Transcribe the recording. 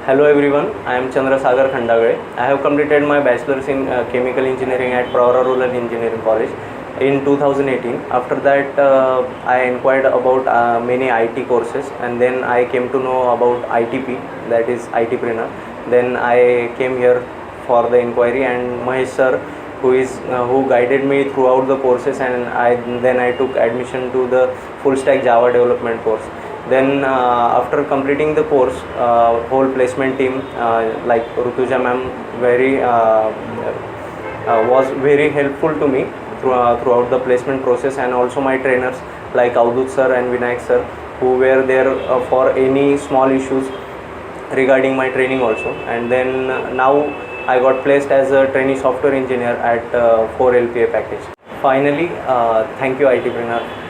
Hello everyone, I am Chandrasagar Khandagale. I have completed my bachelor's in chemical engineering at Pravara Rural Engineering College in 2018. After that, I inquired about many IT courses, and then I came to know about ITP, that is iTpreneur. Then I came here for the inquiry, and Mahesh sir, who guided me throughout the courses, and then I took admission to the full stack Java development course. Then after completing the course, whole placement team like Rutuja ma'am was very helpful to me throughout the placement process, and also my trainers like Avdut sir and Vinayak sir, who were there for any small issues regarding my training also. And then now I got placed as a trainee software engineer at 4 LPA package. Finally, thank you iTpreneur.